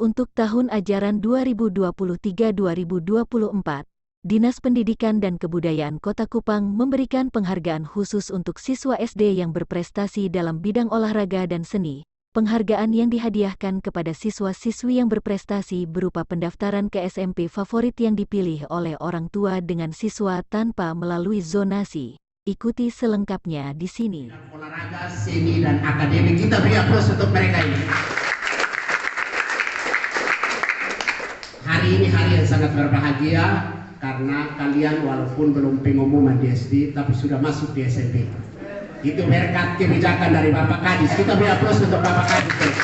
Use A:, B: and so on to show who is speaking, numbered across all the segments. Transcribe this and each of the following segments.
A: Untuk tahun ajaran 2023-2024, Dinas Pendidikan dan Kebudayaan Kota Kupang memberikan penghargaan khusus untuk siswa SD yang berprestasi dalam bidang olahraga dan seni. Penghargaan yang dihadiahkan kepada siswa-siswi yang berprestasi berupa pendaftaran ke SMP favorit yang dipilih oleh orang tua dengan siswa tanpa melalui zonasi. Ikuti selengkapnya di sini.
B: Olahraga, seni, dan akademik, kita beri aplaus untuk mereka ini. Hari ini hari yang sangat berbahagia karena kalian walaupun belum pengumuman di SD tapi sudah masuk di SMP. Itu berkat kebijakan dari Bapak Kadis. Kita beri aplaus untuk Bapak Kadis.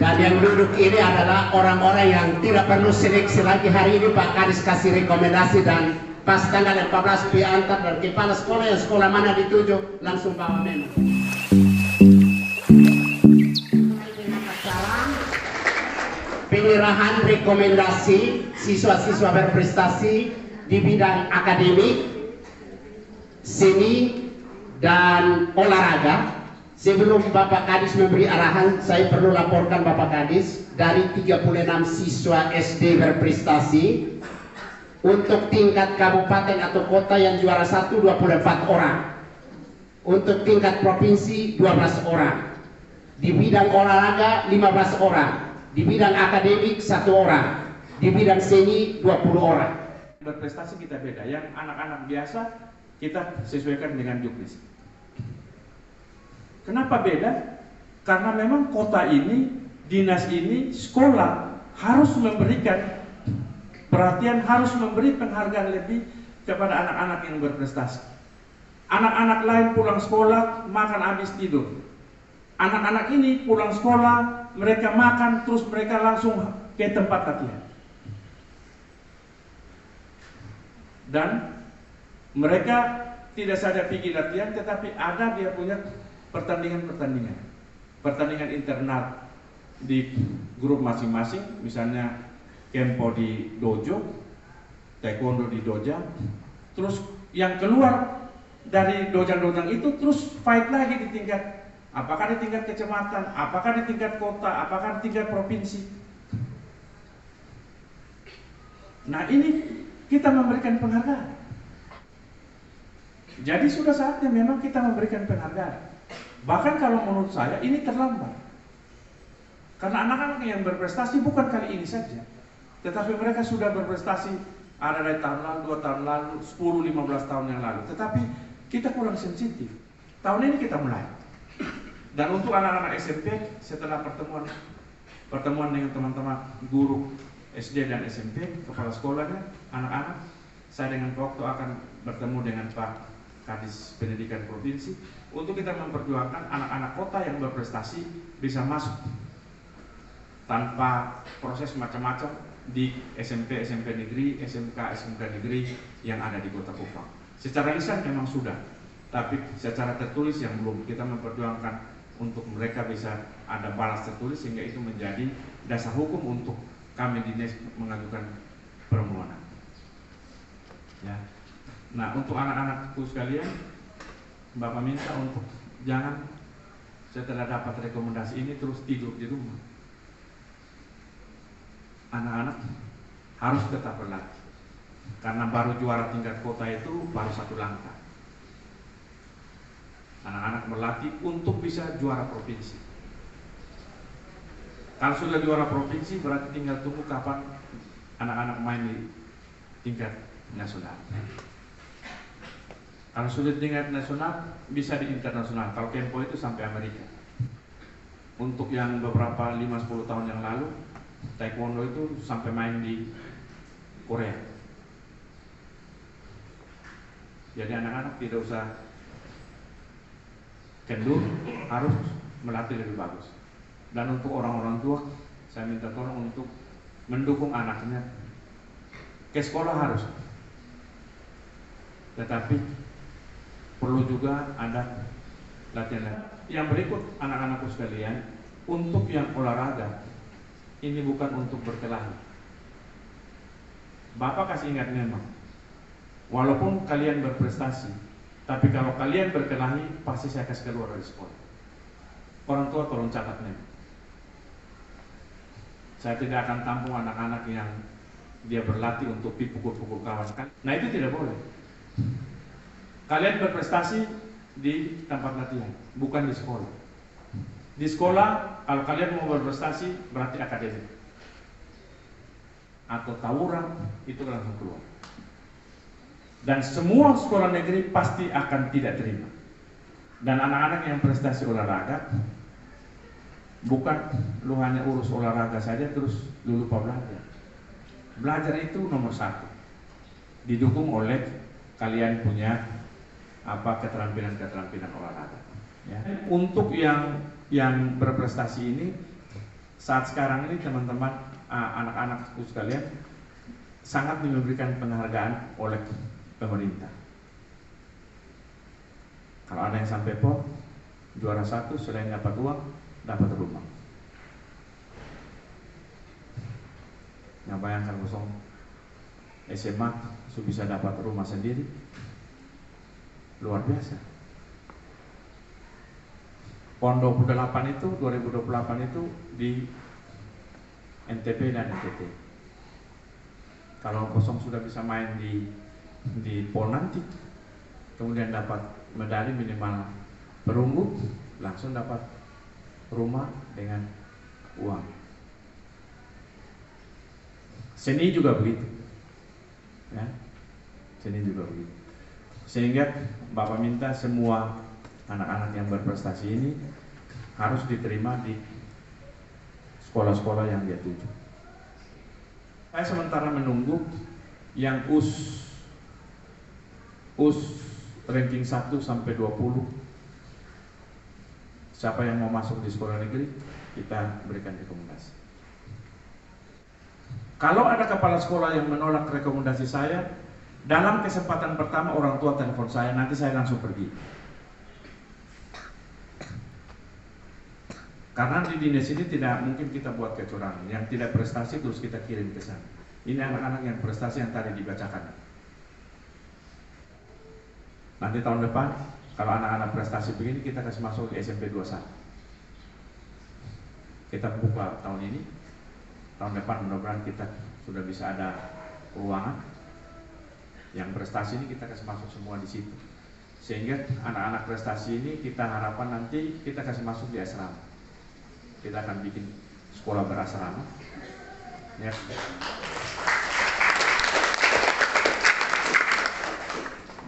B: Dan yang duduk ini adalah orang-orang yang tidak perlu seleksi lagi. Hari ini Pak Kadis kasih rekomendasi dan pas tanggal 14 antar dan kepala sekolah yang sekolah mana dituju langsung bawa menu. Penyerahan rekomendasi siswa-siswa berprestasi di bidang akademik, seni, dan olahraga. Sebelum Bapak Kadis memberi arahan, saya perlu laporkan Bapak Kadis, dari 36 siswa SD berprestasi, untuk tingkat kabupaten atau kota yang juara 1 24 orang, untuk tingkat provinsi 12 orang, di bidang olahraga 15 orang, di bidang akademik 1 orang, di bidang seni 20 orang.
C: Berprestasi kita beda, yang anak-anak biasa kita sesuaikan dengan juknis. Kenapa beda? Karena memang kota ini, dinas ini, sekolah harus memberikan perhatian, harus memberi penghargaan lebih kepada anak-anak yang berprestasi. Anak-anak lain pulang sekolah, makan habis tidur. Anak-anak ini pulang sekolah, mereka makan, terus mereka langsung ke tempat latihan. Dan mereka tidak saja pergi latihan, tetapi ada dia punya pertandingan internal di grup masing-masing, misalnya kempo di dojo, taekwondo di doja, terus yang keluar dari dojang-dojang itu terus fight lagi di tingkat, apakah di tingkat kecamatan, apakah di tingkat kota, apakah di tingkat provinsi. Nah, ini kita memberikan penghargaan. Jadi sudah saatnya memang kita memberikan penghargaan. Bahkan kalau menurut saya ini terlambat. Karena anak-anak yang berprestasi bukan kali ini saja, tetapi mereka sudah berprestasi ada dari tahun lalu, 2 tahun lalu, 10-15 tahun yang lalu. Tetapi kita kurang sensitif. Tahun ini kita mulai. Dan untuk anak-anak SMP, setelah pertemuan dengan teman-teman guru SD dan SMP, kepala sekolahnya, anak-anak, saya dengan Pak Okto akan bertemu dengan Pak Kadis Pendidikan Provinsi untuk kita memperjuangkan anak-anak kota yang berprestasi bisa masuk tanpa proses macam-macam di SMP negeri, SMK negeri yang ada di Kota Kupang. Secara lisan memang sudah, tapi secara tertulis yang belum. Kita memperjuangkan untuk mereka bisa ada balas tertulis sehingga itu menjadi dasar hukum untuk kami dinas mengajukan permohonan. Ya. Nah, untuk anak-anakku sekalian, Bapak minta untuk jangan setelah dapat rekomendasi ini terus tidur di rumah. Anak-anak harus tetap berlatih, karena baru juara tingkat kota itu baru 1 langkah. Anak-anak berlatih untuk bisa juara provinsi. Kalau sudah juara provinsi berarti tinggal tunggu kapan anak-anak main di tingkat nasional. Kalau sudah tingkat nasional bisa di internasional. Kalau kempo itu sampai Amerika. Untuk yang beberapa 5-10 tahun yang lalu, taekwondo itu sampai main di Korea. Jadi anak-anak tidak usah kendur, harus melatih lebih bagus. Dan untuk orang-orang tua, saya minta tolong untuk mendukung anaknya ke sekolah harus. Tetapi perlu juga ada latihan. Yang berikut anak-anakku sekalian, untuk yang olahraga ini bukan untuk berkelahi. Bapak kasih ingat memang, walaupun kalian berprestasi, tapi kalau kalian berkelahi pasti saya kasih keluar dari sekolah. orang tua tolong catat nih. Saya tidak akan tampung anak-anak yang dia berlatih untuk pukul-pukul kawan. Nah itu tidak boleh. Kalian berprestasi di tempat latihan, bukan di sekolah. Di sekolah, kalau kalian mau berprestasi, berarti akademik. Atau tawuran, itu langsung keluar. Dan semua sekolah negeri pasti akan tidak terima. Dan anak-anak yang prestasi olahraga, bukan lu hanya urus olahraga saja terus lu lupa belajar. Belajar itu nomor satu. Didukung oleh kalian punya keterampilan olahraga. Ya. Untuk yang berprestasi ini, saat sekarang ini teman-teman anak-anak sekalian sangat memberikan penghargaan oleh pemerintah. Kalau ada yang sampai PON juara 1, selain dapat uang, dapat rumah. Yang bayangkan kosong SMA bisa dapat rumah sendiri, luar biasa. PON 28 itu 2028 itu di NTB dan NTT. Kalau kosong sudah bisa main di PON nanti, kemudian dapat medali minimal perunggu, langsung dapat rumah dengan uang. Seni juga begitu, ya. Seni juga begitu. Sehingga Bapak minta semua anak-anak yang berprestasi ini harus diterima di sekolah-sekolah yang dia tuju. Saya sementara menunggu yang US ranking 1 sampai 20. Siapa yang mau masuk di sekolah negeri, kita berikan rekomendasi. Kalau ada kepala sekolah yang menolak rekomendasi saya, dalam kesempatan pertama orang tua telepon saya, nanti saya langsung pergi. Karena di dinas ini tidak mungkin kita buat kecurangan. Yang tidak prestasi terus kita kirim ke sana. Ini anak-anak yang prestasi yang tadi dibacakan. Nanti tahun depan, kalau anak-anak prestasi begini, kita kasih masuk di SMP 21. Kita buka tahun ini, tahun depan mudah-mudahan kita sudah bisa ada ruangan. Yang prestasi ini kita kasih masuk semua di situ. Sehingga anak-anak prestasi ini kita harapkan nanti kita kasih masuk di asrama. Kita akan bikin sekolah berasrama. Ya.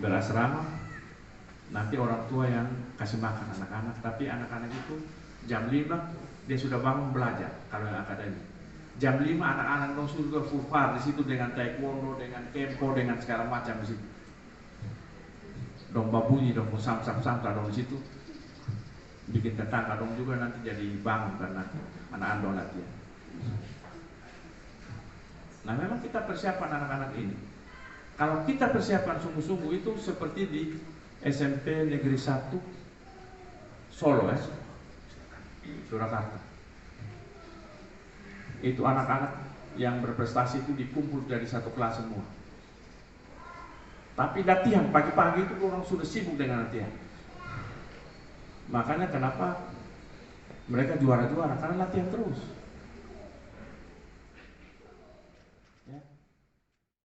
C: Berasrama, nanti orang tua yang kasih makan anak-anak, tapi anak-anak itu jam 5 dia sudah bangun belajar kalau yang akademik. Jam 5 anak-anak dong sudah fufar di situ dengan taekwondo, dengan kempo, dengan segala macam di situ. Dong babunyi, dong sam-sam-sam dong di situ. Bikin tetangga dong juga nanti jadi bangun karena anak-anak dong latihan. Nah memang kita persiapan anak-anak ini. Kalau kita persiapan sungguh-sungguh itu seperti di SMP Negeri 1 Solo ya, Surakarta. Itu anak-anak yang berprestasi itu dikumpul dari satu kelas semua. Tapi latihan pagi-pagi itu orang sudah sibuk dengan latihan. Makanya kenapa mereka juara-juara, karena latihan terus.